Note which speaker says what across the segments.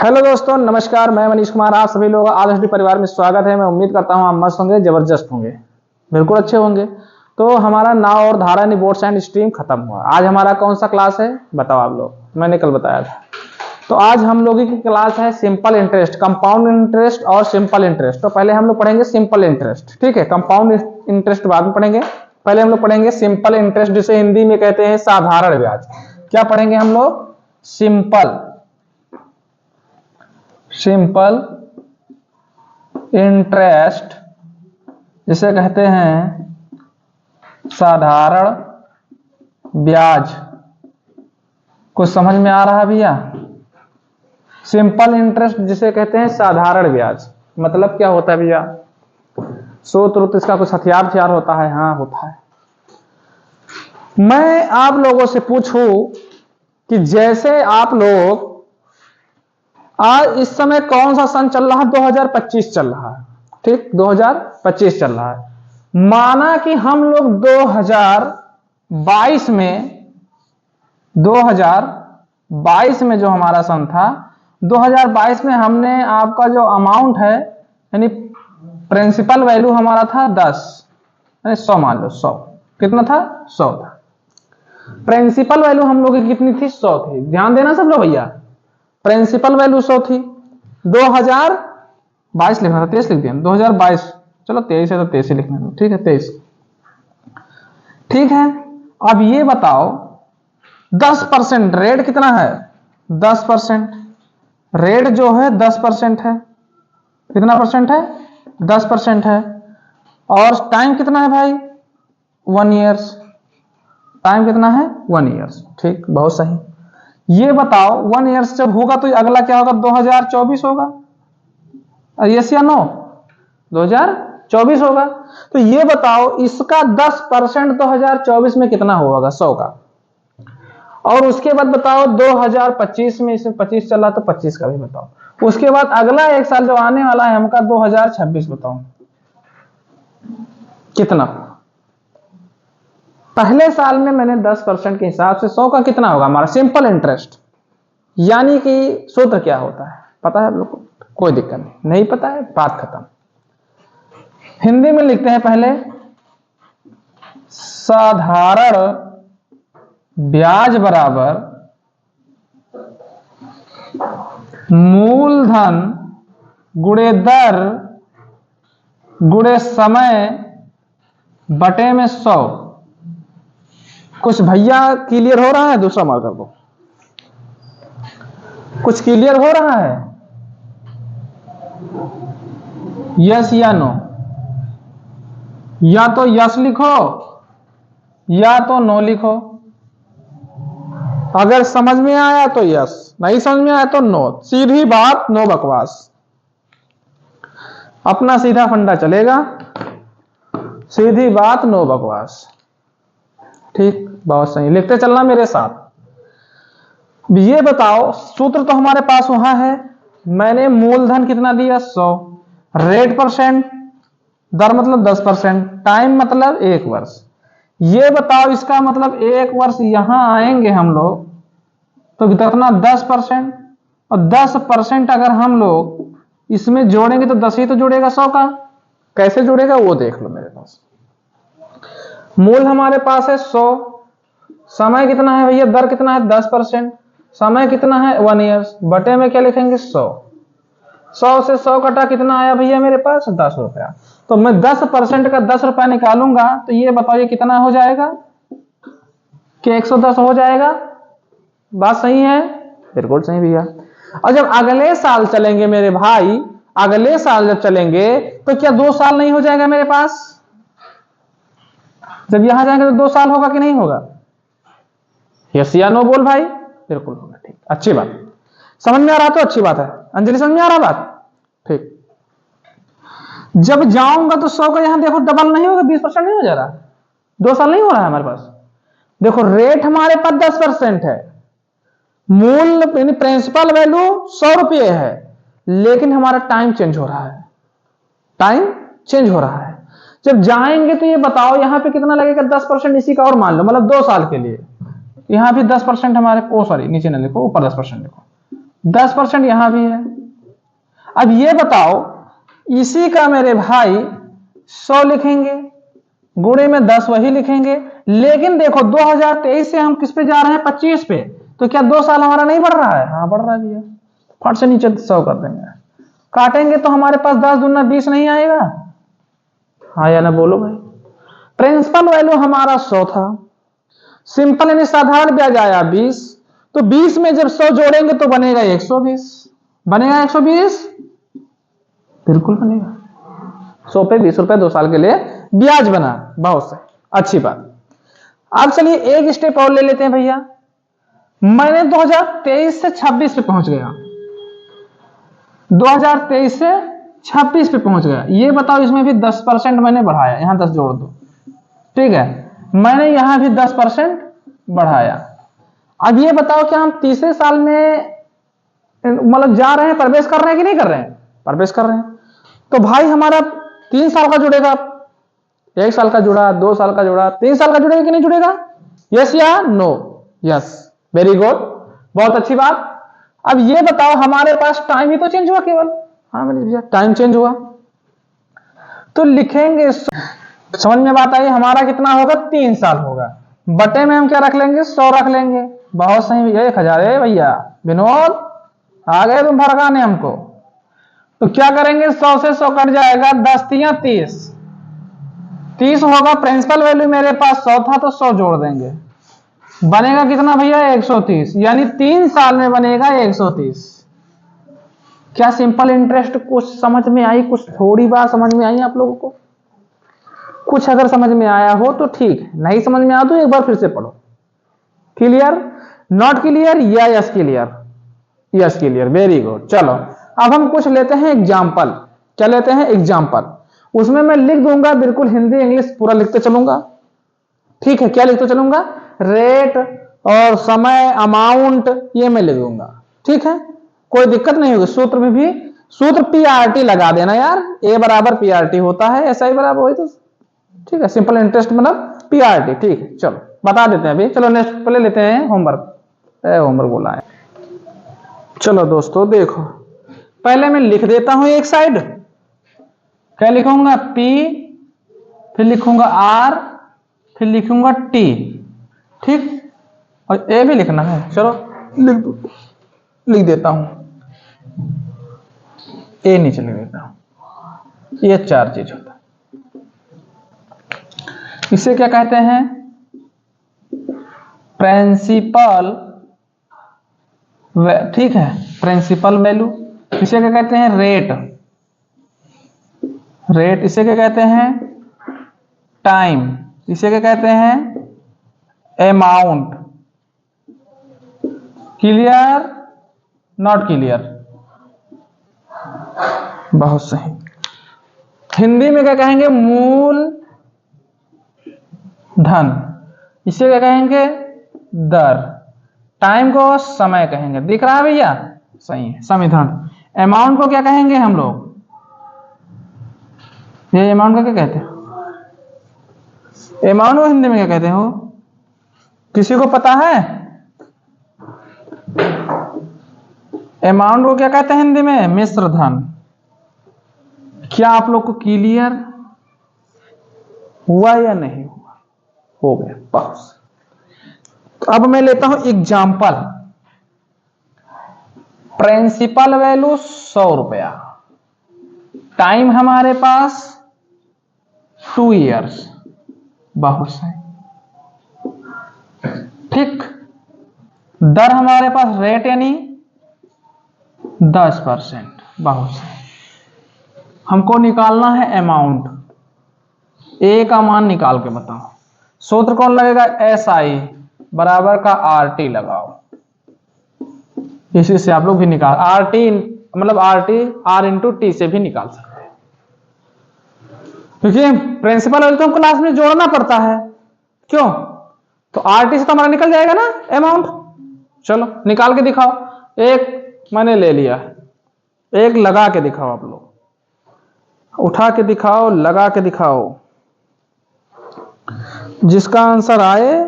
Speaker 1: Hello दोस्तों, नमस्कार। मैं मनीष कुमार, आप सभी लोग आदर्श परिवार में स्वागत है। मैं उम्मीद करता हूं आप मस्त होंगे, जबरदस्त होंगे, बिल्कुल अच्छे होंगे। तो हमारा नाव और धारा बोर्ड्स एंड स्ट्रीम खत्म हुआ। आज हमारा कौन सा क्लास है बताओ आप लोग, मैंने कल बताया था। तो आज हम लोगों की क्लास है सिंपल इंटरेस्ट, कंपाउंड इंटरेस्ट और सिंपल इंटरेस्ट। तो पहले हम लोग पढ़ेंगे सिंपल इंटरेस्ट, ठीक है। कंपाउंड इंटरेस्ट बाद में पढ़ेंगे। पहले हम लोग पढ़ेंगे सिंपल इंटरेस्ट, जिसे हिंदी में कहते हैं साधारण ब्याज। क्या पढ़ेंगे हम लोग? सिंपल इंटरेस्ट, जिसे कहते हैं साधारण ब्याज। कुछ समझ में आ रहा है भैया? सिंपल इंटरेस्ट जिसे कहते हैं साधारण ब्याज, मतलब क्या होता है भैया? सूत्र तो इसका कुछ हथियार होता है? हाँ होता है। मैं आप लोगों से पूछूं कि जैसे आप लोग आज इस समय कौन सा सन चल रहा है? 2025 चल रहा है, ठीक। 2025 चल रहा है। माना कि हम लोग 2022 में जो हमारा सन था, 2022 में हमने आपका जो अमाउंट है, यानी प्रिंसिपल वैल्यू हमारा था 10, यानी 100 मान लो। 100 कितना था? 100 था। प्रिंसिपल वैल्यू हम लोग की कितनी थी? 100 थी। ध्यान देना सब लोग भैया, प्रिंसिपल वैल्यू 100 थी। 2022 लिखना था, 23 लिख दिया 2022। चलो 23 है तो 23 ही लिखना था, ठीक है 23, ठीक है। अब ये बताओ 10% रेट कितना है? 10% रेट जो है 10% है। कितना परसेंट है? 10% है। और टाइम कितना है भाई? 1 ईयर्स। टाइम कितना है? 1 ईयर्स, ठीक, बहुत सही। ये बताओ 1 ईयर्स जब होगा तो अगला क्या होगा? 2024 होगा। यस या नो? 2024 होगा। तो ये बताओ इसका 10% 2024 में कितना होगा? 100 का। और उसके बाद बताओ 2025 में, इसमें 25 चला तो 25 का भी बताओ। उसके बाद अगला एक साल जो आने वाला है हमका 2026, बताओ कितना? पहले साल में मैंने 10% के हिसाब से 100 का कितना होगा हमारा सिंपल इंटरेस्ट? यानी कि सूत्र क्या होता है पता है आप लोग को? कोई दिक्कत नहीं, नहीं पता है बात खत्म। हिंदी में लिखते हैं पहले, साधारण ब्याज बराबर मूलधन गुणे दर गुणे समय बटे में 100। कुछ भैया क्लियर हो रहा है? दूसरा मार्क कर दो। कुछ क्लियर हो रहा है? यस या नो? या तो यस लिखो या तो नो लिखो। अगर समझ में आया तो यस, नहीं समझ में आया तो नो। सीधी बात, नो बकवास। अपना सीधा फंडा चलेगा, सीधी बात, नो बकवास, ठीक, बहुत सही। लिखते चलना मेरे साथ। ये बताओ सूत्र तो हमारे पास वहां है। मैंने मूलधन कितना दिया? 100। रेट परसेंट, दर मतलब 10%, टाइम मतलब 1 वर्ष। ये बताओ इसका मतलब 1 वर्ष यहां आएंगे हम लोग तो कितना? 10%। और 10% अगर हम लोग इसमें जोड़ेंगे तो 10 ही तो जुड़ेगा 100 का। कैसे जुड़ेगा वो देख लो मेरे पास। मूल हमारे पास है 100, समय कितना है भैया? दर कितना है? 10%। समय कितना है? 1 ईयर्स। बटे में क्या लिखेंगे? 100। 100 से 100 कटा कितना आया भैया मेरे पास? 10 रुपया। तो मैं 10% का 10 रुपया निकालूंगा तो ये बताइए कितना हो जाएगा? कि 110 हो जाएगा। बात सही है? बिल्कुल सही भैया। और जब अगले साल चलेंगे मेरे भाई, अगले साल जब चलेंगे तो क्या 2 साल नहीं हो जाएगा मेरे पास? जब यहां जाएंगे तो 2 साल होगा कि नहीं होगा? यस या नो बोल भाई? बिल्कुल होगा, ठीक, अच्छी बात। समझ में आ रहा तो अच्छी बात है। अंजलि समझ में आ रहा बात? ठीक। जब जाऊंगा तो 100 का यहां देखो डबल नहीं होगा, 20% नहीं हो जा रहा? 2 साल नहीं हो रहा है हमारे पास। देखो रेट हमारे पास 10% है, मूल यानी प्रिंसिपल वैल्यू 100 रुपये है, लेकिन हमारा टाइम चेंज हो रहा है। टाइम चेंज हो रहा है। जब जाएंगे तो ये बताओ यहां पे कितना लगेगा? 10% इसी का और मान लो, मतलब 2 साल के लिए। यहां भी 10% हमारे, ओ सॉरी नीचे ना लिखो, ऊपर 10% लिखो। 10% यहां भी है। अब ये बताओ, इसी का मेरे भाई 100 लिखेंगे, गुणे में 10 वही लिखेंगे, लेकिन देखो 2023 से हम किस पे जा रहे हैं, 25 पे, तो क्या 2 साल हमारा नहीं बढ़ रहा है? हाँ बढ़ रहा है भैया। फट से नीचे 100 कर देंगे, काटेंगे तो हमारे पास 10 दूना 20 नहीं आएगा? हाँ या ना बोलो भाई। प्रिंसिपल वैल्यू हमारा 100 था, सिंपल यानी साधारण ब्याज आया 20, तो 20 में जब 100 जोड़ेंगे तो बनेगा 120। बनेगा 120? बिल्कुल बनेगा। 100 पे 20 रुपए 2 साल के लिए ब्याज बना, बहुत सही, अच्छी बात। अब चलिए एक स्टेप और ले लेते हैं भैया। मैंने 2023 से 26 पे पहुंच गया, 2023 से 26 पे पहुंच गया। ये बताओ, इसमें भी 10% मैंने बढ़ाया, यहां 10 जोड़ दो, ठीक है, मैंने यहां भी 10% बढ़ाया। अब ये बताओ कि हम तीसरे साल में मतलब जा रहे हैं, प्रवेश कर रहे हैं कि नहीं कर रहे हैं? प्रवेश कर रहे हैं। तो भाई हमारा 3 साल का जुड़ेगा, 1 साल का जुड़ा, 2 साल का जुड़ा, 3 साल का जुड़ेगा कि नहीं जुड़ेगा? यस या नो? यस, वेरी गुड, बहुत अच्छी बात। अब ये बताओ, हमारे पास टाइम ही तो चेंज हुआ केवल। हाँ मैंने भैया टाइम चेंज हुआ, तो लिखेंगे, समझ में बात आई? हमारा कितना होगा? 3 साल होगा, बटे में हम क्या रख लेंगे? 100 रख लेंगे। बहुत सही भैया, 1000 है भैया। विनोद आ गए तुम भड़काने हमको। तो क्या करेंगे, 100 से 100 कट जाएगा, 10 तिया 30, 30 होगा। प्रिंसिपल वैल्यू मेरे पास 100 था तो 100 जोड़ देंगे, बनेगा कितना भैया? 130, यानी 3 साल में बनेगा 130। क्या सिंपल इंटरेस्ट कुछ समझ में आई? कुछ थोड़ी बात समझ में आई आप लोगों को? कुछ अगर समझ में आया हो तो ठीक, नहीं समझ में आया तो एक बार फिर से पढ़ो। क्लियर? नॉट क्लियर या yes clear? Yes clear, very good. चलो अब हम कुछ लेते हैं एग्जाम्पल। क्या लेते हैं? एग्जाम्पल। उसमें मैं लिख दूंगा, बिल्कुल हिंदी इंग्लिश पूरा लिखते चलूंगा, ठीक है? क्या लिखते चलूंगा? रेट और समय, अमाउंट, ये मैं लिख दूंगा, ठीक है? कोई दिक्कत नहीं होगी। सूत्र में भी सूत्र पीआरटी लगा देना यार, ए बराबर पीआरटी होता है, एस आई बराबर वही तो, ठीक है? सिंपल इंटरेस्ट मतलब पीआरटी, ठीक है? चलो बता देते हैं अभी। चलो नेक्स्ट पहले लेते हैं होमवर्क। होमवर्क बोला है, चलो दोस्तों देखो, पहले मैं लिख देता हूं एक साइड। क्या लिखूंगा? पी, फिर लिखूंगा आर, फिर लिखूंगा टी, ठीक? और ए भी लिखना है, चलो लिख देता हूं, ए नीचे लिख देता हूं। ये 4 चीज होता है। इसे क्या कहते हैं? प्रिंसिपल, ठीक है, प्रिंसिपल वैल्यू। इसे क्या कहते हैं? Rate, rate. इसे क्या कहते हैं? टाइम। इसे क्या कहते हैं? अमाउंट। क्लियर? Not clear? बहुत सही। हिंदी में क्या कहेंगे? मूल धन। इसे क्या कहेंगे? दर। टाइम को समय कहेंगे, दिख रहा है भैया? सही है, समय धन। अमाउंट को क्या कहेंगे हम लोग? ये अमाउंट को क्या कहते हैं? अमाउंट को हिंदी में क्या कहते हो? किसी को पता है? अमाउंट को क्या कहते हैं हिंदी में? मिश्र धन। क्या आप लोग को क्लियर हुआ या नहीं हुआ? हो गया, बस। तो अब मैं लेता हूं एग्जाम्पल। प्रिंसिपल वैल्यू 100 रुपया, टाइम हमारे पास 2 इयर्स, बहुत सही, ठीक? दर हमारे पास रेट यानी 10%, बहुत सही। हमको निकालना है अमाउंट। ए का मान निकाल के बताओ। सूत्र कौन लगेगा? एस आई बराबर का आर टी लगाओ। इसी से आप लोग भी निकाल, आर टी मतलब R T R into T से भी निकाल सकते हैं, क्योंकि प्रिंसिपल वैल्यू तो हमको लास्ट में जोड़ना पड़ता है। क्यों? तो आर टी से तो हमारा निकल जाएगा ना अमाउंट। चलो निकाल के दिखाओ। एक मैंने ले लिया, एक लगा के दिखाओ आप लोग, उठा के दिखाओ, लगा के दिखाओ। जिसका आंसर आए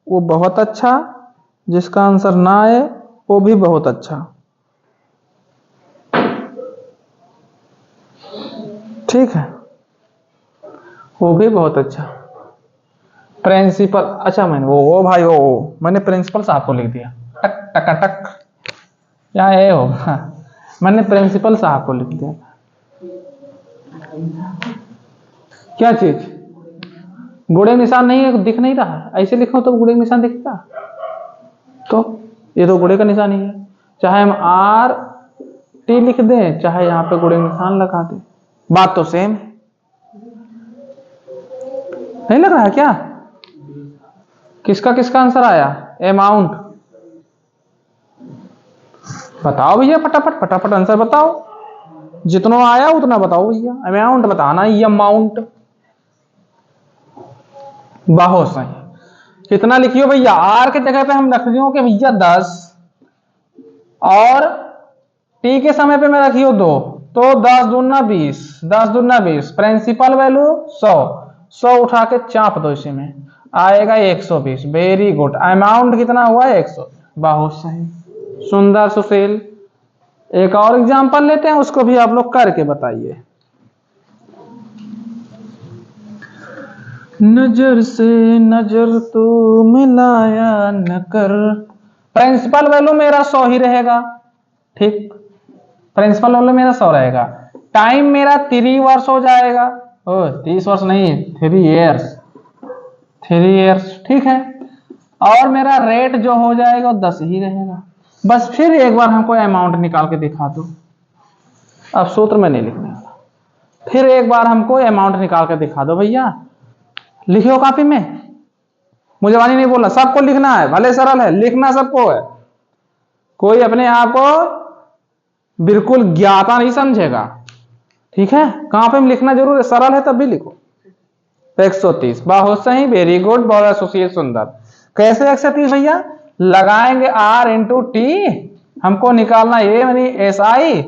Speaker 1: वो बहुत अच्छा, जिसका आंसर ना आए वो भी बहुत अच्छा। ठीक है, वो भी बहुत अच्छा। प्रिंसिपल, अच्छा मैंने वो भाई वो मैंने प्रिंसिपल साहब को लिख दिया, टक टक टक, या ये होगा, मैंने प्रिंसिपल साहब को लिख दिया। क्या चीज? गुड़े निशान नहीं है, दिख नहीं रहा, ऐसे लिखो तो गुड़े निशान दिखेगा, तो ये तो गुड़े का निशान ही है। चाहे हम आर टी लिख दें, चाहे यहाँ पे गुड़े निशान लगा दें, बात तो सेम है। नहीं लग रहा है क्या? किसका किसका आंसर आया? अमाउंट बताओ भैया, फटाफट फटाफट आंसर बताओ, जितना आया उतना बताओ भैया। अमाउंट बताना, ये अमाउंट बहुत सही। कितना लिखियो भैया? आर के जगह पे हम रख दियो कि भैया 10, और टी के समय पे मैं रखियो 2, तो 10 दूना 20, 10 दूना 20, प्रिंसिपल वैल्यू 100 उठा के चाप दो, इसी में आएगा 120। Very good. अमाउंट कितना हुआ? 100। बहुत सही, सुंदर सुशील। एक और एग्जांपल लेते हैं, उसको भी आप लोग करके बताइए। नजर से नजर तो मिलाया न कर। प्रिंसिपल वैल्यू मेरा 100 ही रहेगा, ठीक, प्रिंसिपल वैल्यू मेरा 100 रहेगा। टाइम मेरा 3 वर्ष हो जाएगा, 30 वर्ष नहीं, 3 इयर्स, 3 इयर्स, ठीक है। और मेरा रेट जो हो जाएगा 10 ही रहेगा। बस फिर एक बार हमको अमाउंट निकाल के दिखा दो। अब सूत्र में नहीं लिखने वाला, फिर एक बार हमको अमाउंट निकाल के दिखा दो भैया। लिखियो कॉपी में, मुझे वाली नहीं बोलना, सबको लिखना है, भले सरल है, लिखना सबको है। कोई अपने आप को बिल्कुल ज्ञाता नहीं समझेगा, ठीक है। कहां पे लिखना जरूर है, सरल है तब भी लिखो। 130, बहुत सही, वेरी गुड, बहुत सुशील, सुंदर। कैसे 130 भैया? लगाएंगे आर इंटू टी, हमको निकालना ए यानी एस आई।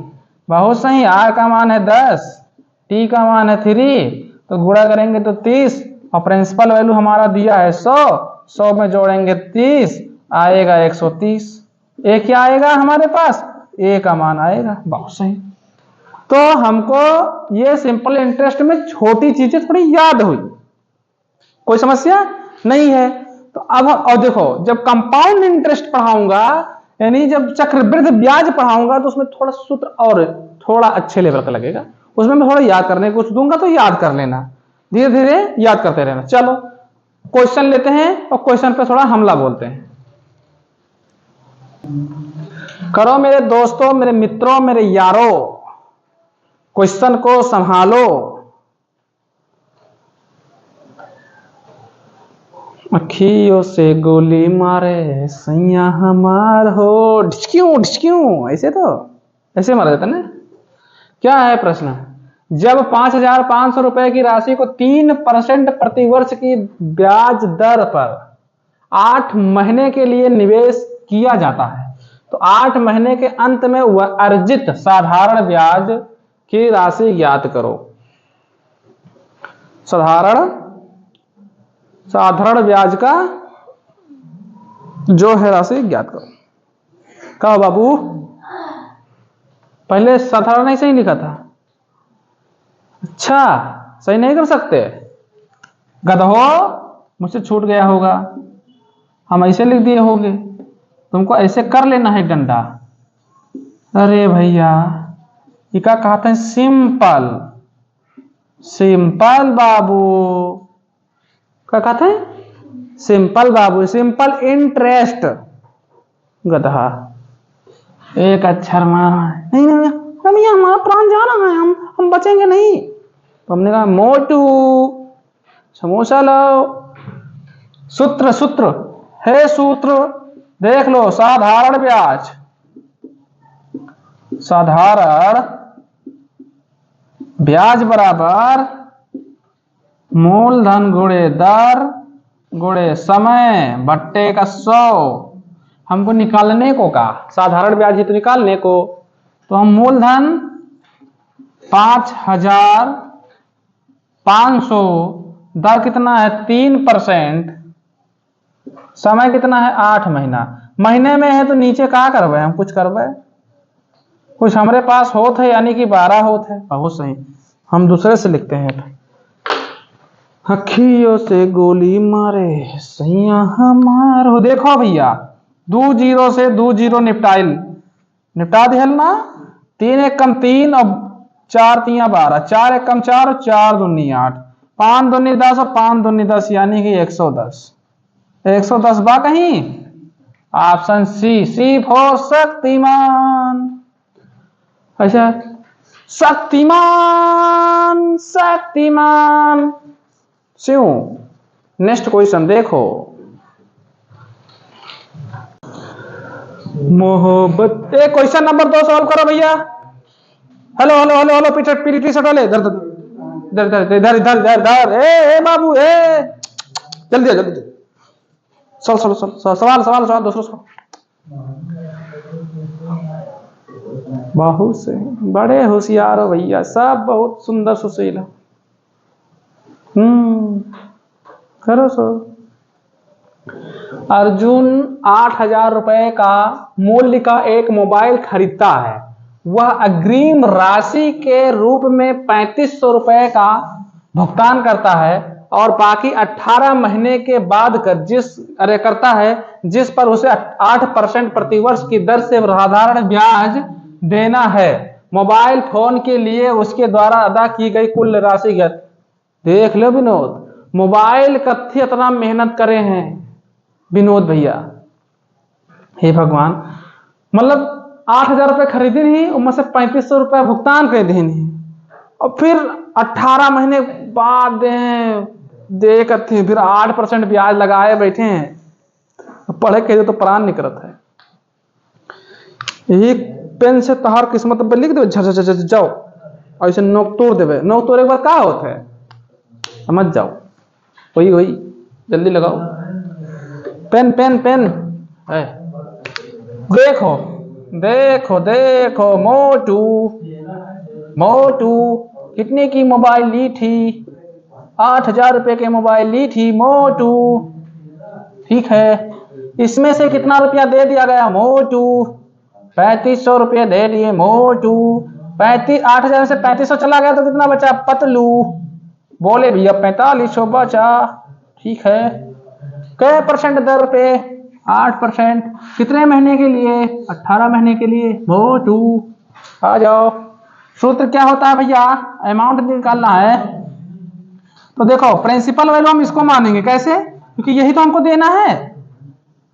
Speaker 1: बहुत सही, आर का मान है 10, टी का मान है 3, तो गुणा करेंगे तो 30, और प्रिंसिपल वैल्यू हमारा दिया है 100 में जोड़ेंगे 30, आएगा 130। ए क्या आएगा हमारे पास? ए का मान आएगा। बहुत सही। तो हमको ये सिंपल इंटरेस्ट में छोटी चीजें थोड़ी याद हुई, कोई समस्या नहीं है। तो अब और देखो, जब कंपाउंड इंटरेस्ट पढ़ाऊंगा, यानी जब चक्रवृद्धि ब्याज पढ़ाऊंगा, तो उसमें थोड़ा सूत्र और थोड़ा अच्छे लेवल का लगेगा, उसमें मैं थोड़ा याद करने को कुछ दूंगा, तो याद कर लेना, धीरे धीरे याद करते रहना। चलो क्वेश्चन लेते हैं, और क्वेश्चन पे थोड़ा हमला बोलते हैं। करो मेरे दोस्तों, मेरे मित्रों, मेरे यारों, क्वेश्चन को संभालो। अखियों से गोली मारे सैया हमार हो, ढिचक्यों ढिचक्यों, ऐसे तो ऐसे मारा जाता ना। क्या है प्रश्न? जब 5,500 रुपए की राशि को 3% प्रतिवर्ष की ब्याज दर पर 8 महीने के लिए निवेश किया जाता है, तो 8 महीने के अंत में वह अर्जित साधारण ब्याज की राशि ज्ञात करो। साधारण ब्याज का जो है राशि ज्ञात करो। कहो बाबू, पहले साधारण ऐसे ही लिखा था। अच्छा, सही नहीं कर सकते? गधो, मुझसे छूट गया होगा, हम ऐसे लिख दिए होंगे, तुमको ऐसे कर लेना है डंडा। अरे भैया, ये क्या कहते हैं? सिंपल, सिंपल बाबू, क्या कहते हैं? सिंपल बाबू, सिंपल इंटरेस्ट। गधा, एक अक्षर मारा है, नहीं नहीं हम ये हमारा प्राण जा रहा है, हम बचेंगे नहीं। तो हमने कहा मोटू समोसा लाओ। सूत्र, सूत्र है, सूत्र देख लो। साधारण ब्याज, साधारण ब्याज बराबर मूलधन गुणे दर गुणे समय बट्टे का 100। हमको निकालने को कहा, साधारण ब्याज हित निकालने को, तो हम मूलधन 5,500, दर कितना है 3%, समय कितना है 8 महीना। महीने में है तो नीचे क्या करवे, हम कुछ करवे, कुछ हमारे पास होत है, यानी कि 12 होत है। बहुत सही, हम दूसरे से लिखते हैं। अखियों से गोली मारे सैया हमारो। देखो भैया, 2 जीरो से 2 जीरो निपटा दिहल ना। 3 एक कम 3 और 4 तिया 12, 4 एक कम 4 और 4 दूनी 8, 5 दूनी 10 और 5 दूनी 10, यानी कि 110। 110 बा कहीं? Option C for Shaktimaan. अच्छा, शक्तिमान क्यों? नेक्स्ट क्वेश्चन देखो। मोहब्बत। एक क्वेश्चन नंबर 2 सॉल्व करो भैया। हेलो पीछे वाले इधर ए बाबू ए, जल्दी सवाल दूसरा। बहुत से बड़े होशियार हो भैया, सब बहुत सुंदर सुशील है। करो सो। अर्जुन 8,000 रुपए का मूल्य का एक मोबाइल खरीदता है। वह अग्रिम राशि के रूप में 3500 रुपए का भुगतान करता है और बाकी 18 महीने के बाद करता है, जिस पर उसे 8% प्रतिवर्ष की दर से साधारण ब्याज देना है। मोबाइल फोन के लिए उसके द्वारा अदा की गई कुल राशि। देख लो विनोद, मोबाइल कथी इतना मेहनत करे हैं विनोद भैया। हे भगवान, मतलब 8,000 रुपए खरीदी नहीं, उनमें से 3500 रुपए भुगतान कर देनी और फिर 18 महीने बाद दे कथी, फिर 8% ब्याज लगाए बैठे हैं। पढ़े के तो प्राण निकलत है। एक पेन से तहार किस्मत पर लिख दे जाओ, ऐसे नोक तोड़ देवे। नोक तोड़े के बाद क्या होता है समझ जाओ। वही जल्दी लगाओ। पेन है। देखो मोटू कितने की मोबाइल ली थी? 8,000 रुपए के मोबाइल ली थी मोटू। ठीक है, इसमें से कितना रुपया दे दिया गया मोटू? 3500 रुपये दे दिए मोटू। 8,000 से 3500 चला गया तो कितना बचा पतलू? बोले भैया 4500 बचा। ठीक है, कै परसेंट दर पे? 8%। कितने महीने के लिए? 18 महीने के लिए मोटू। आ जाओ। सूत्र क्या होता है भैया? अमाउंट निकालना है तो देखो, प्रिंसिपल वैल्यू हम इसको मानेंगे। कैसे? क्योंकि यही तो हमको देना है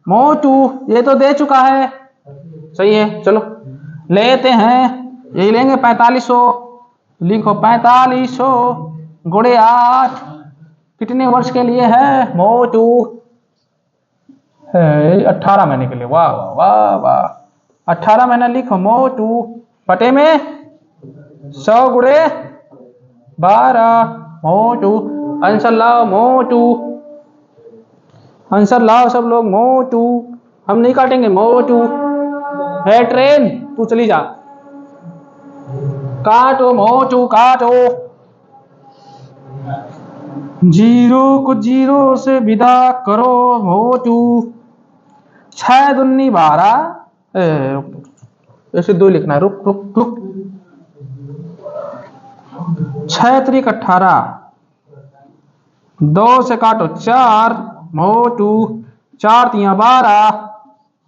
Speaker 1: मोटू, ये तो दे चुका है। सही है, चलो लेते हैं, यही लेंगे 4500। लिखो 4500 गुणे 8 कितने वर्ष के लिए है मोटू? 18 महीने के लिए। वाह वाह वाह। 18 महीना लिखो मोटू, बटे में 100 गुणे 12 मोटू। आंसर लाओ मोटू, आंसर लाओ सब लोग मोटू। हम नहीं काटेंगे मोटू। है ट्रेन, तू चली जा। काटो मोटू काटो। जीरो को जीरो से विदा करो मोटू। 6 दूनी 12, ऐसे 2 लिखना है। रुक 6 त्रिक 18, 2 से काटो 4 मोटू। 4 तिया 12।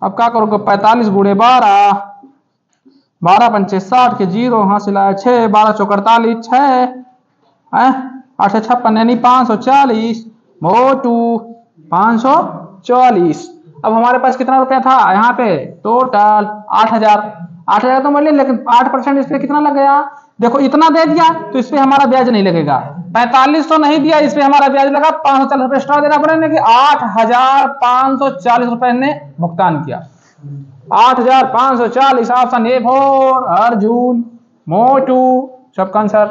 Speaker 1: अब क्या करोगे? 45 गुणे 12, 12 पंचे 60 के जीरो हासिल आया 6, 12 चौक 48, 6 8 से 56 यानी 540 मोटू। 540। अब हमारे पास कितना रुपया था यहाँ पे? टोटल 8,000 तो मिले, लेकिन 8% इस पे कितना लग गया? देखो इतना दे दिया तो इस पे हमारा ब्याज नहीं लगेगा। 45 तो नहीं दिया, इस पे हमारा ब्याज लगा 540 रुपये एक्स्ट्रा देना पड़ेगा कि 8,540 रुपए ने भुगतान किया। 8,540। ऑप्शन ए फॉर अर्जुन मोटू। सबका आंसर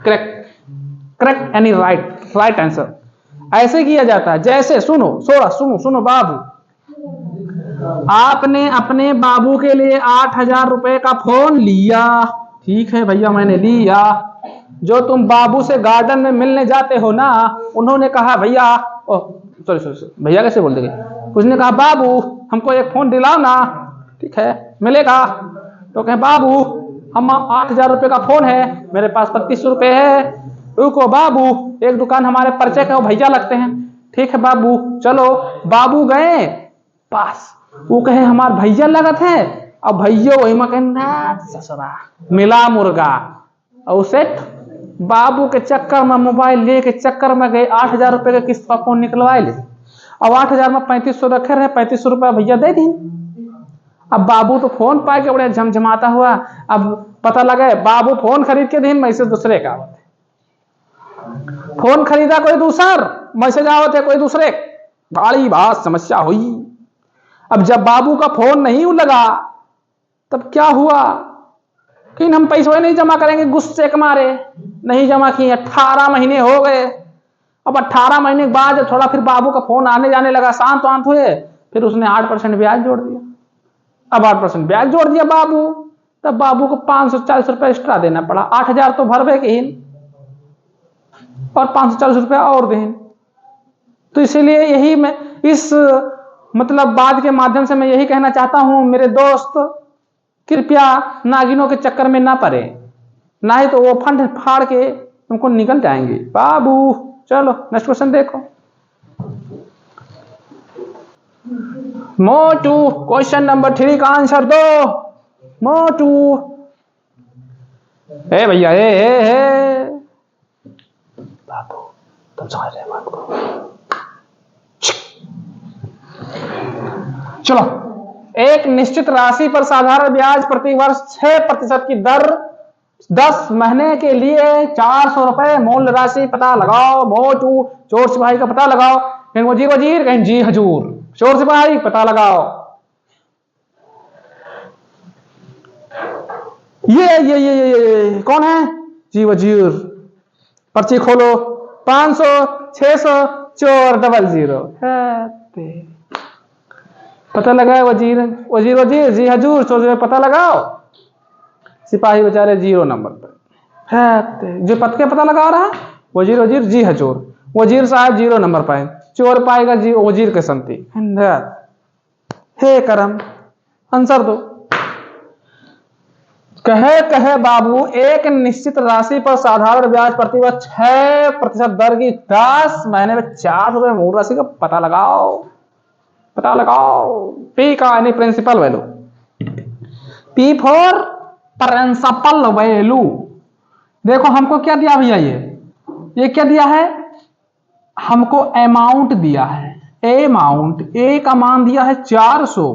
Speaker 1: करेक्ट यानी राइट आंसर। ऐसे किया जाता है। जैसे सुनो बाबू, आपने अपने बाबू के लिए 8,000 रुपए का फोन लिया। ठीक है भैया, मैंने लिया। जो तुम बाबू से गार्डन में मिलने जाते हो ना, उन्होंने कहा भैया, सॉरी भैया कैसे बोल देंगे, उसने कहा बाबू हमको एक फोन दिलाओ ना। ठीक है, मिलेगा तो कहे बाबू हम 8,000 रुपये का फोन है, मेरे पास 2500 रुपये है। रुको बाबू, एक दुकान हमारे परिचय के वो भैया लगते हैं। ठीक है बाबू, चलो। बाबू गए पास, वो कहे हमारे भैया लगत है। अब भैया वही में कहना ससुरा मिला मुर्गा। और सेठ बाबू के चक्कर में, मोबाइल ले के चक्कर में गए, 8,000 रुपये का किस्त का फोन निकलवा ले। अब 8,000 में 3500 रखे रहे, 3500 रुपया भैया दे दी। अब बाबू तो फोन पाए के बड़े झमझमाता हुआ। अब पता लगे बाबू फोन खरीद के दिन मैसेज दूसरे का आवत है। फोन खरीदा कोई दूसर, मैसेज आवत है कोई दूसरे। बड़ी बात समस्या हुई। अब जब बाबू का फोन नहीं लगा तब क्या हुआ कि हम पैसे नहीं जमा करेंगे, गुस्से के मारे नहीं जमा किए। 18 महीने हो गए। अब 18 महीने के बाद जब थोड़ा फिर बाबू का फोन आने जाने लगा, शांत वांत हुए, फिर उसने 8% ब्याज जोड़ दिया। अब 8% ब्याज जोड़ दिया बाबू, तब बाबू को 540 रुपये एक्स्ट्रा देना पड़ा। 8,000 तो भर गए और 540 रुपये और दें। तो इसीलिए यही मैं इस मतलब बात के माध्यम से मैं यही कहना चाहता हूं, मेरे दोस्त कृपया नागिनों के चक्कर में ना पड़े, ना ही तो वो फंड फाड़ के तुमको निकल जाएंगे। बाबू चलो नेक्स्ट क्वेश्चन देखो। मोटू क्वेश्चन नंबर 3 का आंसर दो। मोटू ए भैया ए बाबू तुम समझ रहे बात को। चलो, एक निश्चित राशि पर साधारण ब्याज प्रति वर्ष 6% की दर 10 महीने के लिए 400 रुपए मूल्य राशि पता लगाओ। मोटू चोर सिपाही का पता लगाओ। कहीं वजीर वजीर, कहीं जी हजूर। चोर सिपाही पता लगाओ। ये कौन है? जी वजीर। पर्ची खोलो। 500 600 चोर 00 पता लगाए। वजीर वजीर वजीर, जी हजूर, चोर पता लगाओ। सिपाही बेचारे 0 नंबर पर है। जो पद के पता लगा रहा है वजीर वजीर, जी हजूर। वजीर साहब 0 नंबर पाए। चोर पाएगा जी वजीर के संति। हे करम, आंसर दो। कहे बाबू, एक निश्चित राशि पर साधारण ब्याज प्रतिवर्ष 6% दर की 10 महीने में 400 रुपए मूल राशि का पता लगाओ। पता लगाओ। पी का यानी principal value. P for principal value. देखो हमको क्या दिया भैया, ये क्या दिया है? हमको अमाउंट दिया है। अमाउंट ए का मान दिया है 400।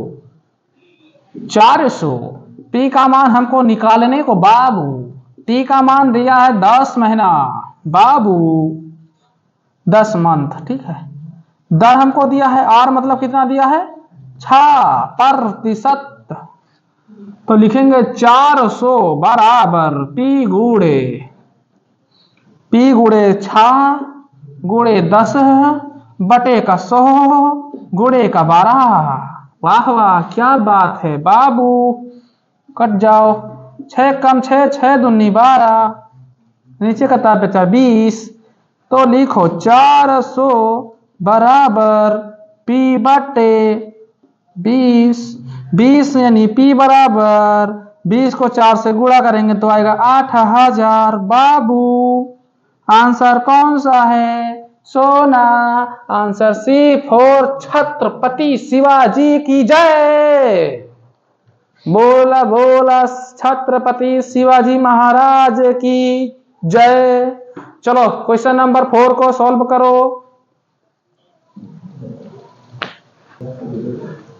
Speaker 1: पी का मान हमको निकालने को बाबू, टी का मान दिया है 10 महीना बाबू, 10 मंथ। ठीक है। दर हमको दिया है, आर मतलब कितना दिया है? 6%। तो लिखेंगे 400 बराबर पी गुड़े 6 गुड़े 10 बटे का 100 गुड़े का 12। वाह वाह, क्या बात है बाबू। कट जाओ। 6 कम 6, 6 दूनी 12, नीचे का तार पे 20। तो लिखो 400 बराबर पी बटे 20। 20 यानी पी बराबर 20 को 4 से गुणा करेंगे तो आएगा 8000 बाबू। आंसर कौन सा है? सोना। Answer C for Chhatrapati Shivaji की जय। बोला बोला छत्रपति शिवाजी महाराज की जय। चलो क्वेश्चन नंबर 4 को सॉल्व करो।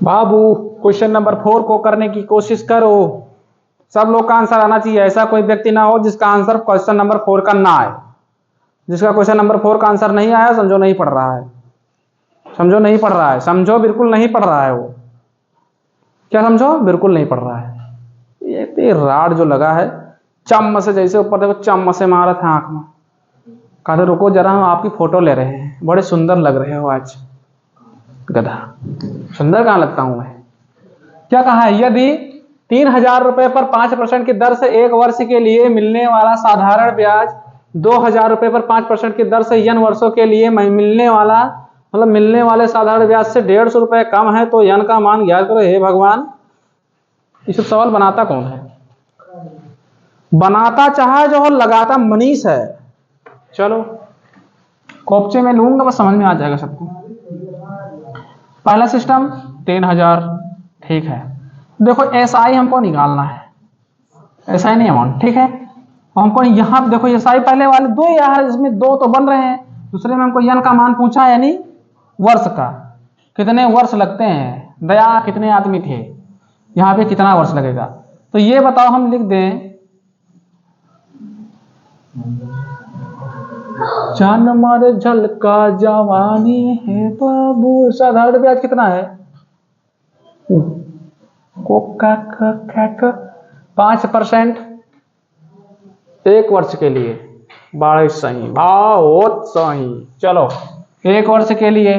Speaker 1: बाबू क्वेश्चन नंबर 4 को करने की कोशिश करो। सब लोग का आंसर आना चाहिए। ऐसा कोई व्यक्ति ना हो जिसका आंसर क्वेश्चन नंबर 4 का ना आए। जिसका क्वेश्चन नंबर 4 का आंसर नहीं आया समझो नहीं पढ़ रहा है। समझो नहीं पढ़ रहा है। समझो बिल्कुल नहीं पढ़ रहा है। वो क्या समझो? बिल्कुल नहीं पढ़ रहा है। ये राड जो लगा है चम्मच से, जैसे ऊपर देखो चम्मच से मारा था आंख में। कहते रुको जरा हम आपकी फोटो ले रहे हैं, बड़े सुंदर लग रहे हो आज। गधा, सुंदर कहां लगता हूं मैं? क्या कहा है? यदि 3000 रुपए पर 5% की दर से 1 वर्ष के लिए मिलने वाला साधारण ब्याज 2000 रुपए पर 5% की दर से n वर्षों के लिए मिलने वाले साधारण ब्याज से 150 रुपए कम है तो n का मान ज्ञात करो। हे भगवान, ये सब सवाल बनाता कौन है? बनाता चाहा जो हो लगाता मनीष है। चलो कोपचे में लूंगा, बस समझ में आ जाएगा सबको। पहला सिस्टम 3000, ठीक है। देखो एसआई हमको निकालना है, एसआई नहीं अमाउंट, ठीक है। हमको यहाँ पे देखो एसआई पहले वाले दो यार, इसमें दो तो बन रहे हैं, दूसरे में हमको यन का मान पूछा है, यानी वर्ष का, कितने वर्ष लगते हैं, दया कितने आदमी थे, यहाँ पे कितना वर्ष लगेगा। तो ये बताओ, हम लिख दें जान मारे झलका जवानी है बाबू। साधारण ब्याज कितना है, 5% 1 वर्ष के लिए। बड़े सही, बहुत सही। चलो 1 वर्ष के लिए,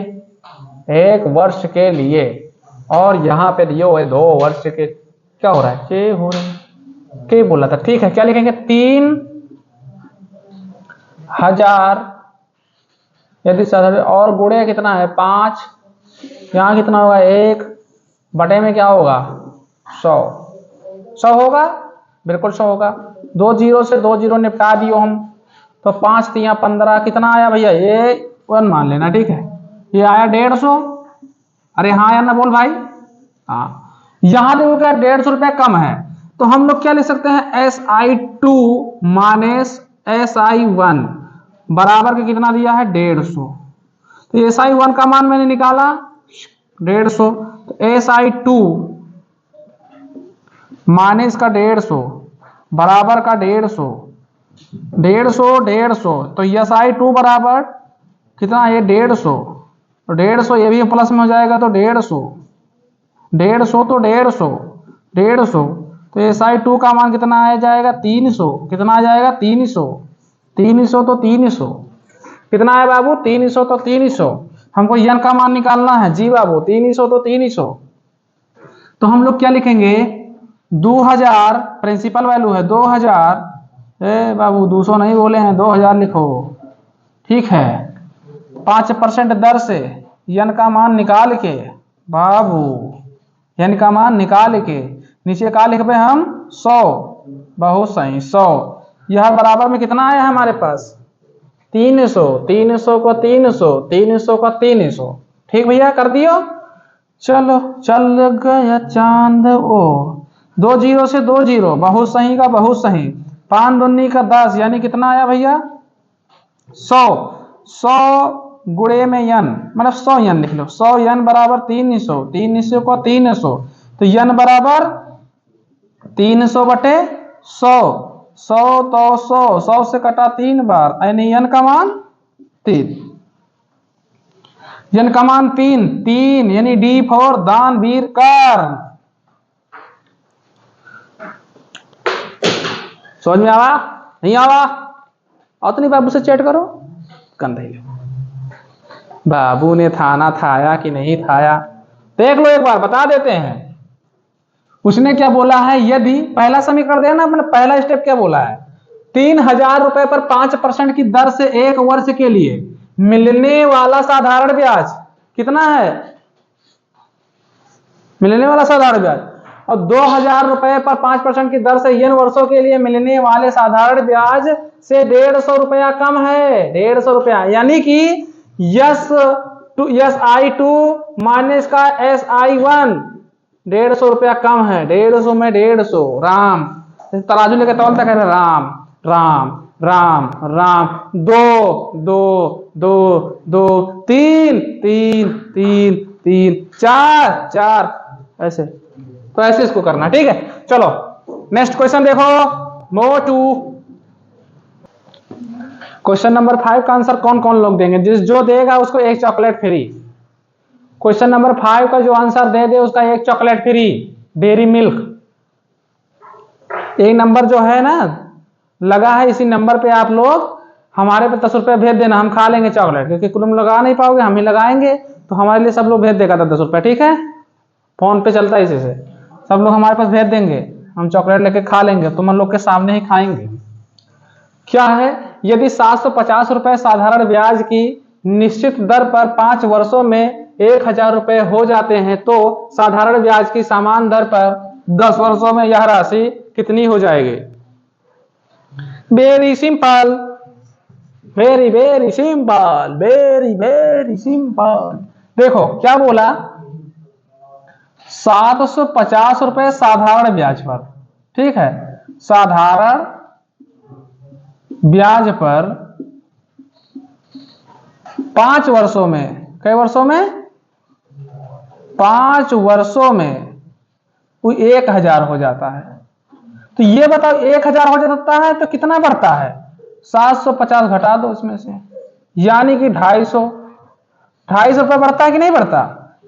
Speaker 1: 1 वर्ष के लिए, और यहाँ पे दियो है 2 वर्ष के। क्या हो रहा है, के हो रहा है, के बोला था, ठीक है। क्या लिखेंगे, 3000 यदि साधारण, और गुणे कितना है 5, यहाँ कितना होगा 1 बटे में क्या होगा 100 होगा, बिल्कुल 100 होगा। 2 जीरो से 2 जीरो निपटा दियो हम, तो 5 तिया 15, कितना आया भैया, ये 1 मान लेना, ठीक है। ये आया 150। अरे हाँ या ना बोल भाई, हाँ। यहाँ देखो क्या 150 रुपया कम है, तो हम लोग क्या लिख सकते हैं, SI2 माइनस SI1 बराबर के कितना दिया है 150। तो SI1 का मान मैंने निकाला 150, तो SI2 माइनस का 150 बराबर का 150, तो SI2 बराबर कितना, ये 150, तो 150 ये भी प्लस में हो जाएगा, तो 150 तो 150, तो SI2 का मान कितना आ जाएगा 300, कितना आ जाएगा 300 तो 300, कितना है बाबू 300 तो 300। हमको यन का मान निकालना है जी बाबू, 300 तो 300। तो हम लोग क्या लिखेंगे, 2000 प्रिंसिपल वैल्यू है 2000, ए बाबू 200 नहीं बोले हैं, 2000 लिखो, ठीक है। 5% दर से यन का मान निकाल के बाबू, यन का मान निकाल के नीचे का लिख पे हम 100, बहुत सही 100। यह बराबर में कितना आया हमारे पास 300, 300 को 300, 300 को 300, ठीक भैया कर दियो। चलो चल गया चांद ओ, 2 जीरो से 2 जीरो, बहुत सही का बहुत सही। 5 दूनी का 10, यानी कितना आया भैया 100 गुणे में यन, मतलब 100 यन लिख लो, 100 यन बराबर 300, 300 को 300, तो यन बराबर 300 बटे 100, 100 तो 100 से कटा 3 बार, यानी यन का मान 3, यन का मान 3 यानी D4 दान वीर कर्ण। समझ में आवा नहीं आवा, उतनी बाबू से चैट करो, कंधे बाबू ने थाना थाया कि नहीं थाया, देख लो एक बार, बता देते हैं। उसने क्या बोला है, यदि पहला समीकरण देना, मतलब पहला स्टेप क्या बोला है, 3000 रुपए पर 5% की दर से 1 वर्ष के लिए मिलने वाला साधारण ब्याज कितना है, मिलने वाला साधारण ब्याज, और 2000 रुपए पर 5% की दर से n वर्षों के लिए मिलने वाले साधारण ब्याज से 150 रुपया कम है, 150 रुपया, यानी कि SI2 माइनस का SI1 150 रुपया कम है, 150 में 150, राम तराजू लेकर तौलता कह रहे राम राम राम राम, 2 2 2 2 3 3 3 3 4 4, ऐसे, तो ऐसे इसको करना, ठीक है। चलो नेक्स्ट क्वेश्चन देखो, मोटू क्वेश्चन नंबर 5 का आंसर कौन कौन लोग देंगे, जो देगा उसको 1 चॉकलेट फ्री। क्वेश्चन नंबर 5 का जो आंसर दे दे उसका 1 चॉकलेट फ्री, डेयरी मिल्क। एक नंबर जो है ना लगा है, इसी नंबर पे आप लोग हमारे पे 10 रुपए भेज देना, हम खा लेंगे चॉकलेट, क्योंकि तुम लगा नहीं पाओगे, हम ही लगाएंगे, तो हमारे लिए सब लोग भेज देगा 10 रुपए, ठीक है। फोन पे चलता है इसी से, सब लोग हमारे पास भेज देंगे, हम चॉकलेट लेके खा लेंगे, तुम लोग के सामने ही खाएंगे। क्या है, यदि 750 रुपए साधारण ब्याज की निश्चित दर पर 5 वर्षों में 1000 रुपए हो जाते हैं, तो साधारण ब्याज की समान दर पर 10 वर्षों में यह राशि कितनी हो जाएगी। Very simple, very very simple, very very simple. देखो क्या बोला, 750 रुपए साधारण ब्याज पर, ठीक है, साधारण ब्याज पर 5 वर्षों में, कई वर्षों में, 5 वर्षों में वो 1000 हो जाता है। तो ये बताओ 1000 हो जाता है तो कितना बढ़ता है, 750 घटा दो इसमें से, यानी कि 250 रुपए बढ़ता है कि नहीं बढ़ता,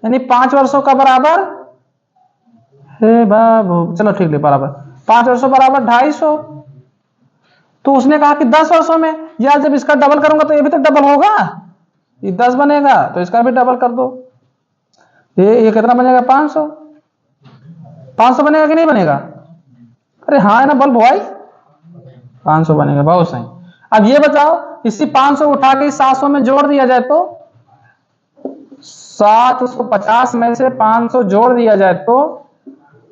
Speaker 1: यानी 5 वर्षों का बराबर, हे बाबू चलो ठीक है बराबर 5 वर्षों बराबर 250। तो उसने कहा कि 10 वर्षों में, यार जब इसका डबल करूंगा तो ये भी तो डबल होगा, ये 10 बनेगा तो इसका भी डबल कर दो, ये कितना बनेगा, 500। 500 बनेगा कि नहीं बनेगा, अरे हाँ है ना बल्ब भाई, 500 बनेगा, बहुत सही। अब ये बताओ इसी 500 उठा के 700 में जोड़ दिया जाए तो, 750 में से 500 जोड़ दिया जाए तो,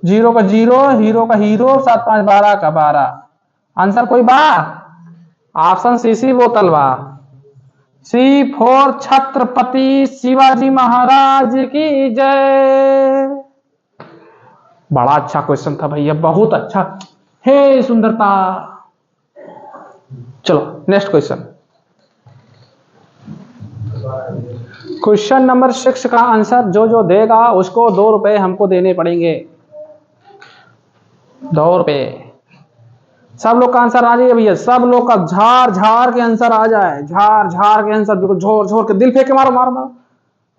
Speaker 1: 0 का 0, हीरो का हीरो, 7 5 12 का 12, आंसर कोई बा, ऑप्शन सी बोतल बा, C4 छत्रपति शिवाजी महाराज की जय। बड़ा अच्छा क्वेश्चन था भैया, बहुत अच्छा, हे सुंदरता। चलो नेक्स्ट क्वेश्चन, क्वेश्चन नंबर 6 का आंसर जो जो देगा उसको 2 रुपए हमको देने पड़ेंगे, 2 रुपए। सब लोग का आंसर आ जाइए भैया, सब लोग का झाड़ झाड़ के आंसर आ जाए, झाड़ झाड़ के आंसर, बिल्कुल झोर झोर के, दिल फेंक के मारो मारो मारो,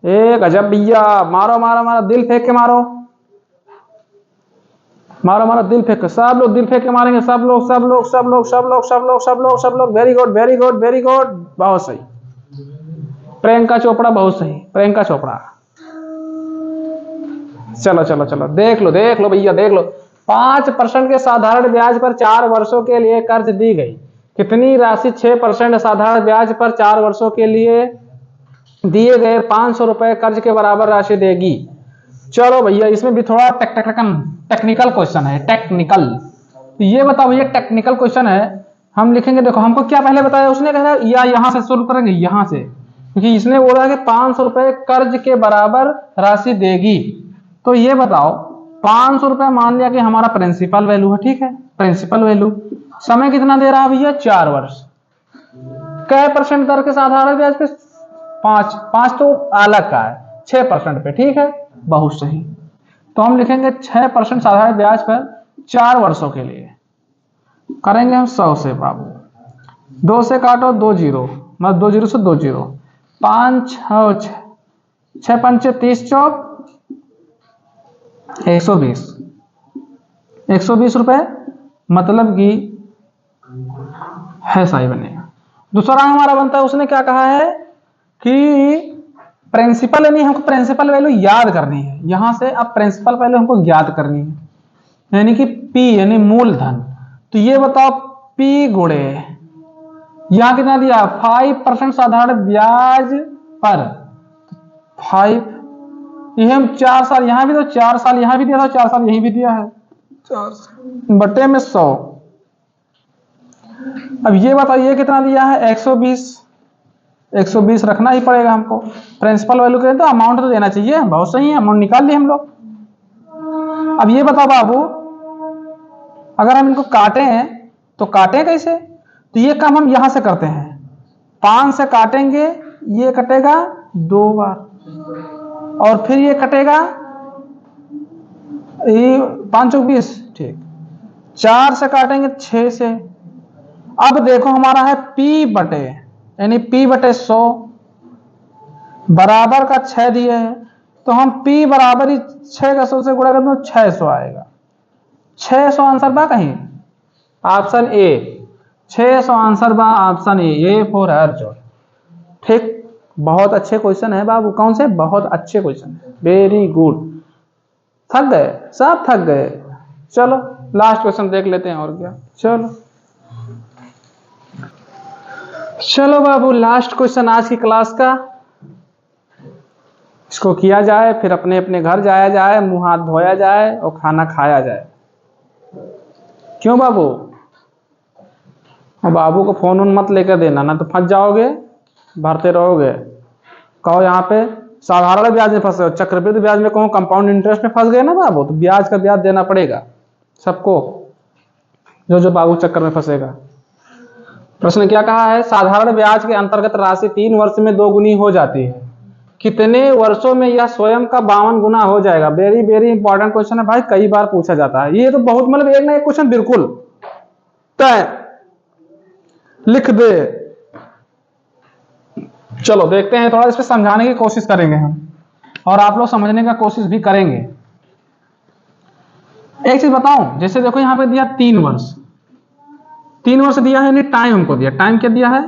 Speaker 1: एक गजब भैया, मारो मारो मारो, दिल फेंक के मारो, मारो मारो दिल फेंक के, सब लोग दिल फेंक के मारेंगे, सब लोग सब लोग सब लोग सब लोग सब लोग सब लोग सब लोग, very good very good very good, बहुत सही। प्रियंका चोपड़ा बहुत सही, प्रियंका चोपड़ा। चलो चलो चलो देख लो भैया देख लो, 5% के साधारण ब्याज पर 4 वर्षों के लिए कर्ज दी गई, कितनी राशि 6% साधारण ब्याज पर 4 वर्षों के लिए दिए गए 500 रुपए कर्ज के बराबर राशि देगी। चलो भैया इसमें भी थोड़ा टेक्निकल क्वेश्चन है, टेक्निकल। तो ये बताओ भैया टेक्निकल क्वेश्चन है, हम लिखेंगे, देखो हमको क्या पहले बताया उसने, कहा या यहां से शुरू करेंगे, यहां से, क्योंकि इसने बोला कि 500 रुपए कर्ज के बराबर राशि देगी। तो ये बताओ 500 रुपए मान लिया कि हमारा प्रिंसिपल वैल्यू है, ठीक है, प्रिंसिपल वैल्यू, समय कितना दे रहा है भैया, 4 वर्ष, कै % दर के साधारण ब्याज पे, 5 तो अलग का है, 6% पे, ठीक है, बहुत सही। तो हम लिखेंगे 6% साधारण ब्याज पर 4 वर्षों के लिए, करेंगे हम 100 से बाबू, 2 से काटो 2 0, मतलब 2 0 से 2 0, 5 6 6 5 30 चौक 120 रुपए, मतलब कि है सही बनेगा। दूसरा हमारा बनता है, उसने क्या कहा है कि प्रिंसिपल, यानी हमको प्रिंसिपल वैल्यू याद करनी है, यहां से अब प्रिंसिपल वैल्यू हमको याद करनी है, यानी कि P यानी मूलधन। तो ये बताओ P गुणे, यहां कितना दिया, 5% साधारण ब्याज पर 5, ये हम 4 साल, यहां भी तो 4 साल यहां भी दिया था, 4 साल यहीं भी दिया है, 4 बटे में 100। अब ये बताइए कितना दिया है, 120 रखना ही पड़ेगा हमको, प्रिंसिपल वैल्यू के तो अमाउंट तो देना चाहिए, बहुत सही है, अमाउंट निकाल लिए हम लोग। अब ये बताओ बाबू, अगर हम इनको काटे हैं तो काटें कैसे, तो ये काम हम यहां से करते हैं, 5 से काटेंगे, ये कटेगा 2 बार, और फिर ये कटेगा, ये 5 चौक 20, ठीक, 4 से काटेंगे 6 से। अब देखो हमारा है P बटे, यानी P बटे 100 बराबर का 6 दिए हैं, तो हम P बराबर ही 6 का 100 से गुणा कर दो, 600 आएगा, 600 आंसर बा कहीं, ऑप्शन ए, 600 आंसर बा ऑप्शन ए फॉर अर्जुन, ठीक। बहुत अच्छे क्वेश्चन है बाबू, कौन से, बहुत अच्छे क्वेश्चन है, वेरी गुड। थक गए, सब थक गए, चलो लास्ट क्वेश्चन देख लेते हैं, और क्या, चलो चलो बाबू लास्ट क्वेश्चन आज की क्लास का, इसको किया जाए, फिर अपने अपने घर जाया जाए, मुंह हाथ धोया जाए और खाना खाया जाए, क्यों बाबू, और बाबू को फोन वोन मत लेकर देना, ना तो फंस जाओगे, भरते रहोगे। कहो यहाँ पे साधारण ब्याज में फंसे हो, चक्रवृद्धि ब्याज में कहो, कंपाउंड इंटरेस्ट में फंस गए ना बाबू, तो ब्याज का ब्याज देना पड़ेगा सबको, जो जो बाबू चक्कर में फंसेगा। प्रश्न क्या कहा है? साधारण ब्याज के अंतर्गत राशि 3 वर्ष में 2 गुनी हो जाती है, कितने वर्षों में यह स्वयं का 52 गुना हो जाएगा? वेरी वेरी इंपॉर्टेंट क्वेश्चन है भाई, कई बार पूछा जाता है ये तो, बहुत मतलब एक ना एक क्वेश्चन बिल्कुल तय लिख दे। चलो देखते हैं, थोड़ा इस पे समझाने की कोशिश करेंगे हम, और आप लोग समझने का कोशिश भी करेंगे। एक चीज बताऊं, जैसे देखो यहां पे दिया 3 वर्ष, 3 वर्ष दिया है, यानी टाइम हमको दिया, टाइम क्या दिया है?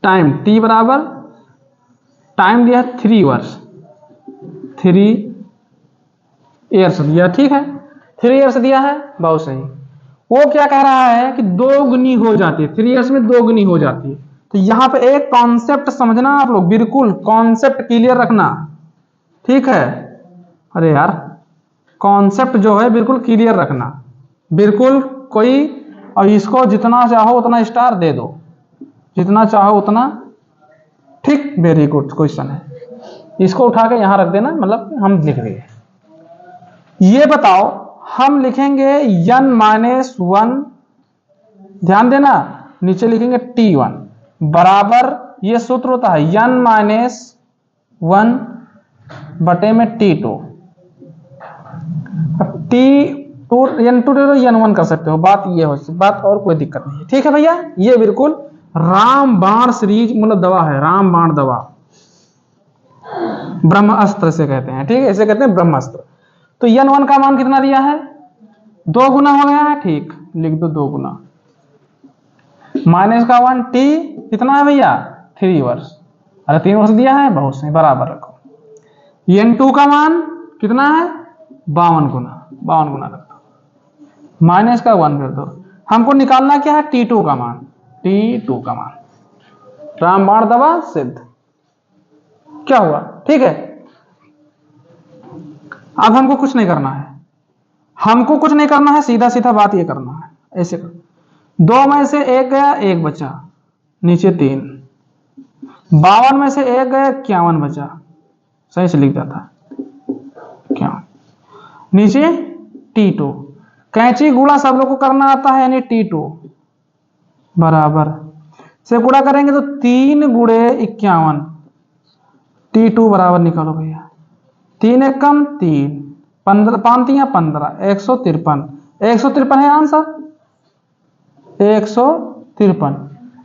Speaker 1: टाइम t बराबर, टाइम दिया है 3 वर्ष, 3 ईयर्स दिया, ठीक है, 3 ईयर्स दिया है, बहुत सही। वो क्या कह रहा है कि 2 गुनी हो जाती है, 3 ईयर्स में 2 गुनी हो जाती है। तो यहां पे एक कॉन्सेप्ट समझना आप लोग, बिल्कुल कॉन्सेप्ट क्लियर रखना, ठीक है? अरे यार कॉन्सेप्ट जो है बिल्कुल क्लियर रखना, बिल्कुल कोई, और इसको जितना चाहो उतना स्टार दे दो, जितना चाहो उतना, ठीक, वेरी गुड क्वेश्चन है, इसको उठा के यहां रख देना, मतलब हम लिख देंगे। ये बताओ, हम लिखेंगे n-1, ध्यान देना, नीचे लिखेंगे t1 बराबर, ये सूत्र होता है n-1 बटे में t2, t2 n2 n1 कर सकते हो, बात ये हो, बात और कोई दिक्कत नहीं है, ठीक है भैया? ये बिल्कुल रामबाण सीरीज मतलब दवा है, रामबाण दवा, ब्रह्मास्त्र से कहते हैं, ठीक है, इसे कहते हैं ब्रह्मास्त्र। तो n1 का मान कितना दिया है? 2 गुना हो गया है, ठीक, लिख दो 2 गुना, माइनस का 1 t कितना है भैया? 3 वर्ष, अरे 3 वर्ष दिया है, बहुत सही, बराबर रखो। n2 का मान कितना है? 52 गुना, 52 गुना रखो, माइनस का 1 कर दो। हमको निकालना क्या है? t2 का मान, t2 का मान, रामबाण दवा सिद्ध, क्या हुआ? ठीक है, अब हमको कुछ नहीं करना है, हमको कुछ नहीं करना है, सीधा सीधा बात ये करना है, ऐसे कर, 2 में से 1 गया, 1 बचा, नीचे 3, 52 में से 1 गया, 51 बचा, सही से लिख जाता, क्या नीचे t2, कैंची गुणा सब लोग को करना आता है, यानी t2 बराबर से गुणा करेंगे तो 3 गुणे 51, t2 बराबर निकालो भैया, 3 एक कम 3, 15 5 3 15, 153, 153 है आंसर, 153,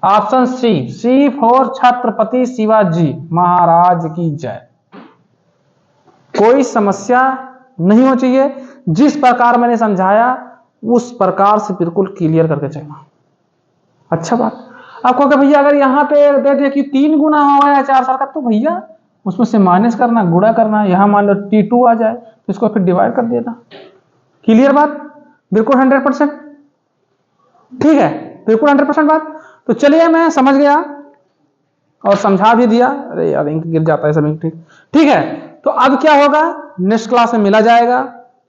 Speaker 1: option C for Chhatrapati Shivaji Maharaj की जय। कोई समस्या नहीं हो चाहिए, जिस प्रकार मैंने समझाया उस प्रकार से बिल्कुल क्लियर करके चलना। अच्छा बात, आपको कि भैया अगर यहाँ पे दे दिया कि 3 गुना हो गया 4 साल का, तो भैया उसमें से माइनस करना, गुणा करना, यहाँ मान लो t2 आ जाए तो इसको फिर डिवाइड कर देना। क्लियर बात? बिल्कुल 100%, ठीक है, बिल्कुल 100% बात। तो चलिए, मैं समझ गया और समझा भी दिया। अरे यार इंक गिर जाता है सब इंक, ठीक है। तो अब क्या होगा, नेक्स्ट क्लास में मिला जाएगा,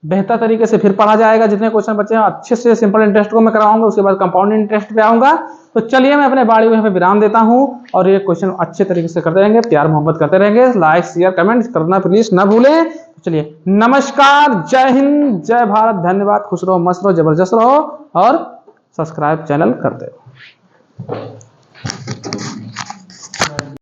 Speaker 1: बेहतर तरीके से फिर पढ़ा जाएगा, जितने क्वेश्चन बचे हैं अच्छे से सिंपल इंटरेस्ट को मैं कराऊंगा, उसके बाद कंपाउंड इंटरेस्ट पे आऊंगा। तो चलिए मैं अपने बाड़ी में विराम देता हूं और ये क्वेश्चन अच्छे तरीके से करते रहेंगे, प्यार मोहब्बत करते रहेंगे, लाइक शेयर कमेंट करना प्लीज ना भूलें। तो चलिए, नमस्कार, जय हिंद, जय भारत, धन्यवाद, खुश रहो, मस्त रहो, जबरदस्त रहो और सब्सक्राइब चैनल करते रहो।